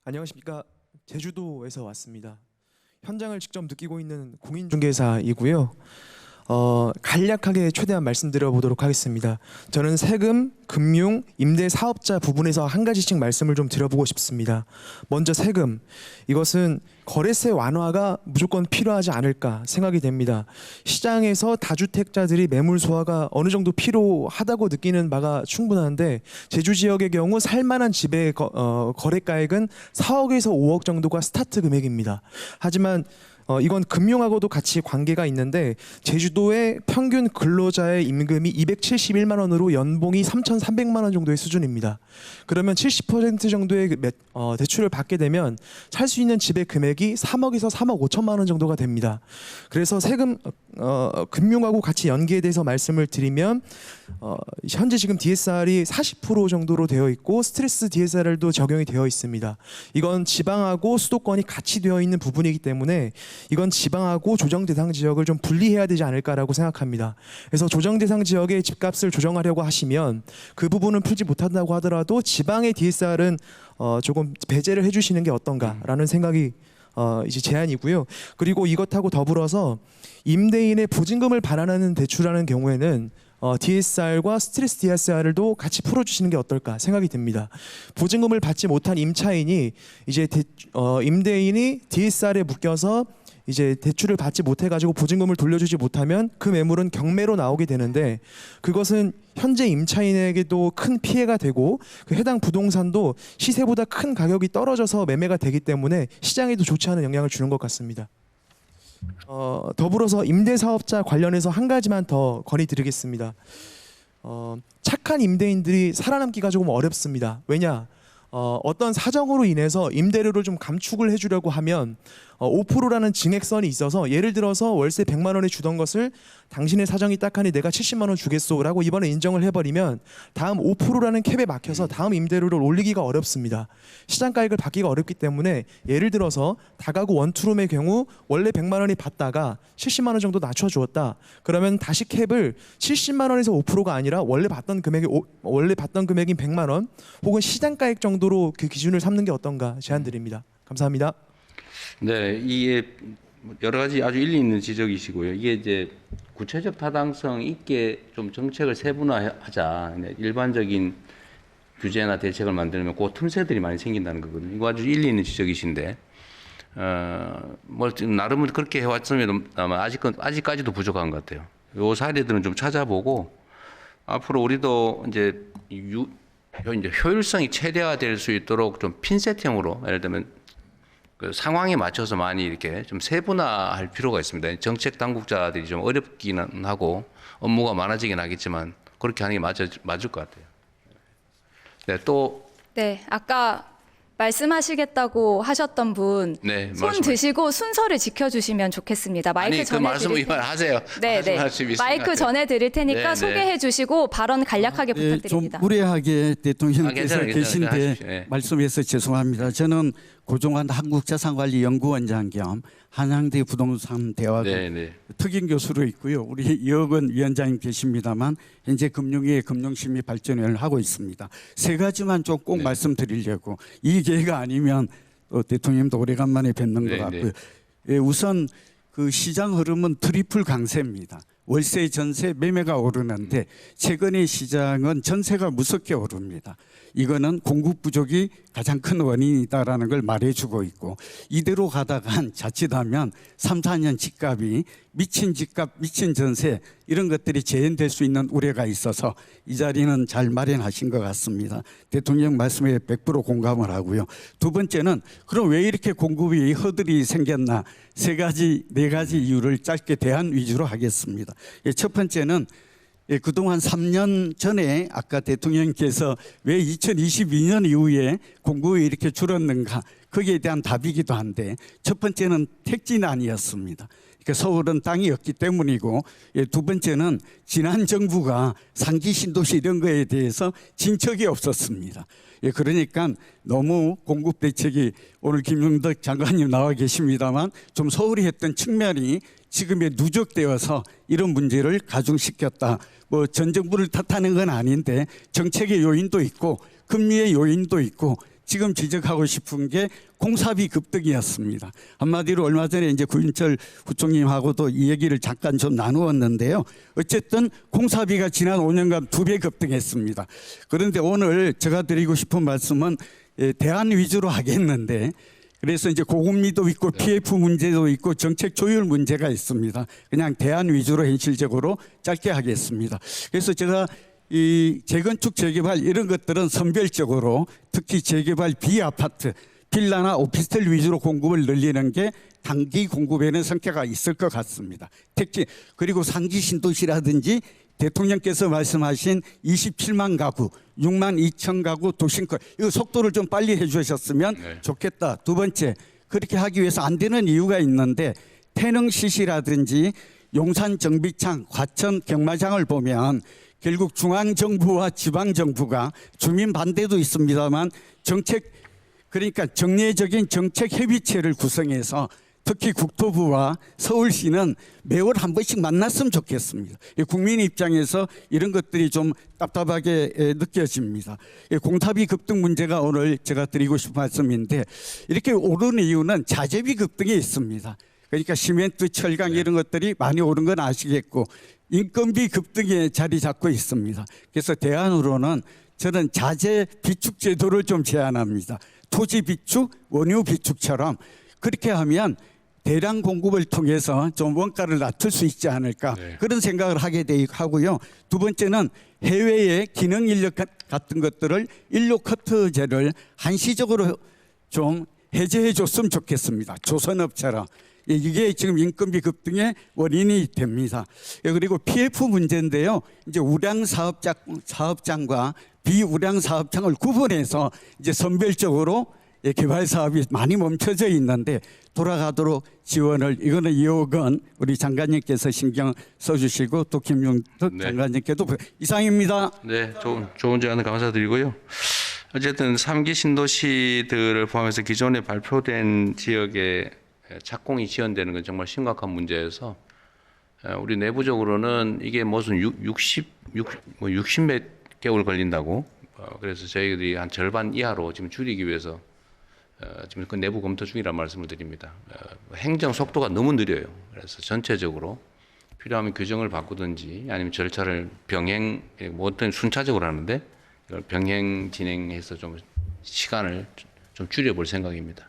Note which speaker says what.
Speaker 1: 안녕하십니까. 제주도에서 왔습니다. 현장을 직접 느끼고 있는 공인중개사이고요. 간략하게 최대한 말씀드려 보도록 하겠습니다. 저는 세금, 금융, 임대 사업자 부분에서 한 가지씩 말씀을 좀 드려보고 싶습니다. 먼저 세금. 이것은 거래세 완화가 무조건 필요하지 않을까 생각이 됩니다. 시장에서 다주택자들이 매물 소화가 어느 정도 필요하다고 느끼는 바가 충분한데, 제주 지역의 경우 살만한 집의 거래가액은 4억에서 5억 정도가 스타트 금액입니다. 하지만 이건 금융하고도 같이 관계가 있는데, 제주도의 평균 근로자의 임금이 271만 원으로 연봉이 3,300만 원 정도의 수준입니다. 그러면 70% 정도의 대출을 받게 되면 살 수 있는 집의 금액이 3억에서 3억 5천만 원 정도가 됩니다. 그래서 세금, 금융하고 같이 연계에 대해서 말씀을 드리면, 현재 지금 DSR이 40% 정도로 되어 있고 스트레스 DSR도 적용이 되어 있습니다. 이건 지방하고 수도권이 같이 되어 있는 부분이기 때문에 이건 지방하고 조정 대상 지역을 좀 분리해야 되지 않을까라고 생각합니다. 그래서 조정 대상 지역의 집값을 조정하려고 하시면 그 부분은 풀지 못한다고 하더라도 지방의 DSR은 조금 배제를 해주시는 게 어떤가라는 생각이 이제 제안이고요. 그리고 이것하고 더불어서 임대인의 보증금을 반환하는 대출하는 경우에는 DSR과 스트레스 DSR도 같이 풀어주시는 게 어떨까 생각이 듭니다. 보증금을 받지 못한 임차인이 이제 임대인이 DSR에 묶여서 이제 대출을 받지 못해가지고 보증금을 돌려주지 못하면 그 매물은 경매로 나오게 되는데, 그것은 현재 임차인에게도 큰 피해가 되고 그 해당 부동산도 시세보다 큰 가격이 떨어져서 매매가 되기 때문에 시장에도 좋지 않은 영향을 주는 것 같습니다. 더불어서 임대사업자 관련해서 한 가지만 더 건의드리겠습니다. 착한 임대인들이 살아남기가 조금 어렵습니다. 왜냐? 어떤 사정으로 인해서 임대료를 좀 감축을 해주려고 하면 5%라는 증액선이 있어서, 예를 들어서 월세 100만 원에 주던 것을 당신의 사정이 딱하니 내가 70만 원 주겠소라고 이번에 인정을 해버리면 다음 5%라는 캡에 막혀서 다음 임대료를 올리기가 어렵습니다. 시장가액을 받기가 어렵기 때문에, 예를 들어서 다가구 원투룸의 경우 원래 100만 원이 받다가 70만 원 정도 낮춰주었다. 그러면 다시 캡을 70만 원에서 5%가 아니라 원래 받던 금액인 100만 원 혹은 시장가액 정도로 그 기준을 삼는 게 어떤가 제안드립니다. 감사합니다.
Speaker 2: 네, 이게 여러 가지 아주 일리 있는 지적이시고요. 이게 이제 구체적 타당성 있게 좀 정책을 세분화하자, 일반적인 규제나 대책을 만들면 그 틈새들이 많이 생긴다는 거거든요. 이거 아주 일리 있는 지적이신데, 뭐 지금 나름은 그렇게 해왔으면 아마 아직까지도 부족한 것 같아요. 요 사례들은 좀 찾아보고 앞으로 우리도 이제 효율성이 최대화될 수 있도록 좀 핀셋형으로, 예를 들면 그 상황에 맞춰서 많이 이렇게 좀 세분화할 필요가 있습니다. 정책 당국자들이 좀 어렵기는 하고 업무가 많아지긴 하겠지만 그렇게 하는 게 맞을 것 같아요. 네, 또.
Speaker 3: 네, 아까 말씀하시겠다고 하셨던 분,
Speaker 2: 네,
Speaker 3: 손 드시고 순서를 지켜주시면 좋겠습니다. 마이크
Speaker 2: 아니,
Speaker 3: 전에
Speaker 2: 그 말씀 이만 하세요.
Speaker 3: 네, 네. 마이크 전해 드릴 테니까
Speaker 2: 네,
Speaker 3: 소개해 주시고 발언 간략하게 부탁드립니다.
Speaker 4: 좀 무례하게 대통령께서
Speaker 2: 괜찮아요.
Speaker 4: 계신데
Speaker 2: 네.
Speaker 4: 말씀해서 죄송합니다. 저는 고종환 한국자산관리연구원장 겸 한양대 부동산 대학원
Speaker 2: 네.
Speaker 4: 특임 교수로 있고요. 우리 이억원 위원장님 계십니다만 현재 금융위의 금융심의 발전을 하고 있습니다. 세 가지만 좀 꼭 말씀드리려고, 이 기회가 아니면 또 대통령님도 오래간만에 뵙는 것 같고요. 예, 우선 그 시장 흐름은 트리플 강세입니다. 월세, 전세, 매매가 오르는데 최근의 시장은 전세가 무섭게 오릅니다. 이거는 공급 부족이 가장 큰 원인이다라는 걸 말해주고 있고, 이대로 가다간 자칫하면 3, 4년 집값이 미친 집값, 미친 전세 이런 것들이 재현될 수 있는 우려가 있어서 이 자리는 잘 마련하신 것 같습니다. 대통령 말씀에 100% 공감을 하고요. 두 번째는 그럼 왜 이렇게 공급이 허들이 생겼나, 네 가지 이유를 짧게 대안 위주로 하겠습니다. 첫 번째는 그동안 3년 전에 아까 대통령께서 왜 2022년 이후에 공급이 이렇게 줄었는가, 거기에 대한 답이기도 한데, 첫 번째는 택지난이었습니다. 그러니까 서울은 땅이 없기 때문이고, 두 번째는 지난 정부가 상기 신도시 이런 거에 대해서 진척이 없었습니다. 그러니까 너무 공급 대책이, 오늘 김용덕 장관님 나와 계십니다만 좀 소홀히 했던 측면이 지금에 누적되어서 이런 문제를 가중시켰다. 뭐 전 정부를 탓하는 건 아닌데 정책의 요인도 있고 금리의 요인도 있고 지금 지적하고 싶은 게 공사비 급등이었습니다. 한마디로 얼마 전에 이제 구인철 부총님하고도 이 얘기를 잠깐 좀 나누었는데요. 어쨌든 공사비가 지난 5년간 2배 급등했습니다. 그런데 오늘 제가 드리고 싶은 말씀은 대안 위주로 하겠는데, 그래서 이제 고금리도 있고 PF 문제도 있고 정책 조율 문제가 있습니다. 그냥 대안 위주로 현실적으로 짧게 하겠습니다. 그래서 제가 이 재건축 재개발 이런 것들은 선별적으로 특히 재개발 비아파트 빌라나 오피스텔 위주로 공급을 늘리는 게 단기 공급에는 성과가 있을 것 같습니다. 특히 그리고 상기 신도시라든지 대통령께서 말씀하신 27만 가구, 6만 2천 가구 도심권, 이거 속도를 좀 빨리 해주셨으면 좋겠다. 두 번째, 그렇게 하기 위해서 안 되는 이유가 있는데 태릉시시라든지 용산 정비창, 과천 경마장을 보면 결국 중앙정부와 지방정부가 주민 반대도 있습니다만 정책, 그러니까 정례적인 정책 협의체를 구성해서 특히 국토부와 서울시는 매월 한 번씩 만났으면 좋겠습니다. 국민 입장에서 이런 것들이 좀 답답하게 느껴집니다. 공사비 급등 문제가 오늘 제가 드리고 싶은 말씀인데, 이렇게 오르는 이유는 자재비 급등이 있습니다. 그러니까 시멘트, 철강 이런 것들이 많이 오른 건 아시겠고 인건비 급등에 자리 잡고 있습니다. 그래서 대안으로는 저는 자재 비축 제도를 좀 제안합니다. 토지 비축, 원유 비축처럼 그렇게 하면 대량 공급을 통해서 좀 원가를 낮출 수 있지 않을까, 그런 생각을 하게 하고요. 두 번째는 해외의 기능 인력 같은 것들을 인력 커트제를 한시적으로 좀 해제해 줬으면 좋겠습니다. 조선업처럼. 이게 지금 인건비 급등의 원인이 됩니다. 그리고 PF 문제인데요. 이제 우량 사업장과 비우량 사업장을 구분해서 이제 선별적으로 개발 사업이 많이 멈춰져 있는데 돌아가도록 지원을, 이거는 2억 원 우리 장관님께서 신경 써주시고 또 김용덕 장관님께도 이상입니다.
Speaker 2: 네, 좋은 제안을 감사드리고요. 어쨌든 3기 신도시들을 포함해서 기존에 발표된 지역에 착공이 지연되는 건 정말 심각한 문제여서 우리 내부적으로는 이게 무슨 60몇 개월 걸린다고, 그래서 저희들이 한 절반 이하로 지금 줄이기 위해서 지금 그 내부 검토 중이라는 말씀을 드립니다. 행정 속도가 너무 느려요. 그래서 전체적으로 필요하면 규정을 바꾸든지 아니면 절차를 병행, 뭐 어떤 순차적으로 하는데 이걸 병행 진행해서 좀 시간을 좀 줄여볼 생각입니다.